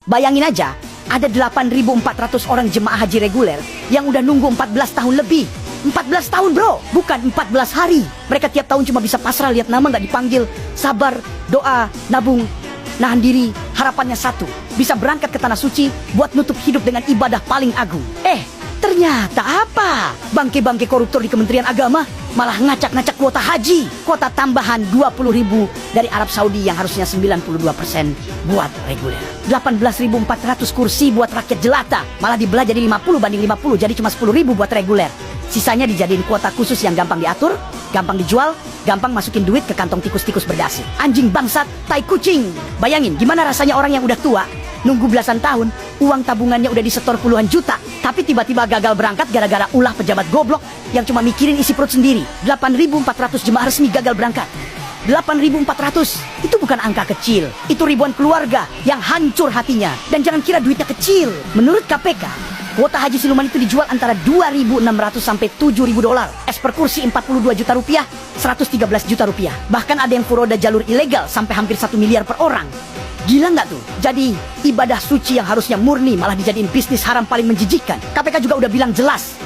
Bayangin aja, ada 8.400 orang jemaah haji reguler yang udah nunggu 14 tahun lebih. 14 tahun bro, bukan 14 hari. Mereka tiap tahun cuma bisa pasrah lihat nama nggak dipanggil. Sabar, doa, nabung, nahan diri. Harapannya satu, bisa berangkat ke tanah suci buat nutup hidup dengan ibadah paling agung. Ternyata apa? Bangke-bangke koruptor di Kementerian Agama malah ngacak-ngacak kuota haji. Kuota tambahan 20.000 dari Arab Saudi yang harusnya 92% buat reguler. 18.400 kursi buat rakyat jelata malah dibelah jadi 50/50, jadi cuma 10.000 buat reguler. Sisanya dijadiin kuota khusus yang gampang diatur, gampang dijual, gampang masukin duit ke kantong tikus-tikus berdasi. Anjing bangsat, tai kucing. Bayangin gimana rasanya orang yang udah tua, nunggu belasan tahun, uang tabungannya udah disetor puluhan juta, tapi tiba-tiba gagal berangkat gara-gara ulah pejabat goblok yang cuma mikirin isi perut sendiri. 8.400 jemaah resmi gagal berangkat. 8.400 itu bukan angka kecil. Itu ribuan keluarga yang hancur hatinya. Dan jangan kira duitnya kecil. Menurut KPK, kuota haji siluman itu dijual antara 2.600 sampai 7.000 dolar. Es per kursi 42 juta rupiah, 113 juta rupiah. Bahkan ada yang furoda jalur ilegal sampai hampir 1 miliar per orang. Gila nggak tuh? Jadi ibadah suci yang harusnya murni malah dijadiin bisnis haram paling menjijikan. KPK juga udah bilang jelas,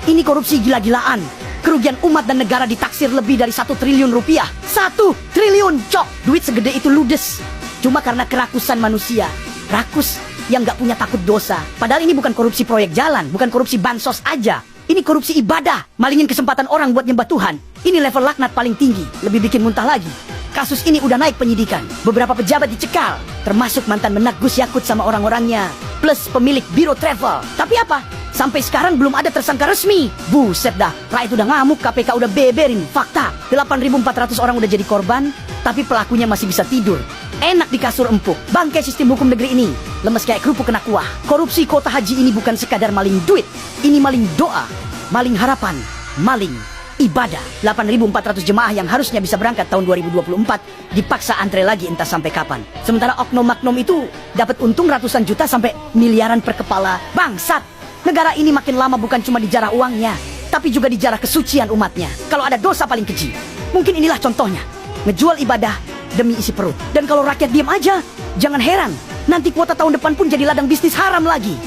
ini korupsi gila-gilaan. Kerugian umat dan negara ditaksir lebih dari 1 triliun rupiah. 1 triliun, cok! Duit segede itu ludes cuma karena kerakusan manusia. Rakus yang nggak punya takut dosa. Padahal ini bukan korupsi proyek jalan, bukan korupsi bansos aja. Ini korupsi ibadah, malingin kesempatan orang buat nyembah Tuhan. Ini level laknat paling tinggi, lebih bikin muntah lagi. Kasus ini udah naik penyidikan. Beberapa pejabat dicekal, termasuk mantan Menak Gus Yakut sama orang-orangnya, plus pemilik biro travel. Tapi apa? Sampai sekarang belum ada tersangka resmi. Buset dah, rakyat udah ngamuk, KPK udah beberin. Fakta, 8.400 orang udah jadi korban, tapi pelakunya masih bisa tidur. Enak di kasur empuk. Bangkai sistem hukum negeri ini lemes kayak kerupuk kena kuah. Korupsi kuota haji ini bukan sekadar maling duit. Ini maling doa, maling harapan, maling ibadah. 8.400 jemaah yang harusnya bisa berangkat tahun 2024 dipaksa antre lagi entah sampai kapan. Sementara oknum-oknum itu dapat untung ratusan juta sampai miliaran per kepala. Bangsat! Negara ini makin lama bukan cuma dijarah uangnya, tapi juga dijarah kesucian umatnya. Kalau ada dosa paling keji, mungkin inilah contohnya. Ngejual ibadah demi isi perut. Dan kalau rakyat diam aja, jangan heran nanti kuota tahun depan pun jadi ladang bisnis haram lagi.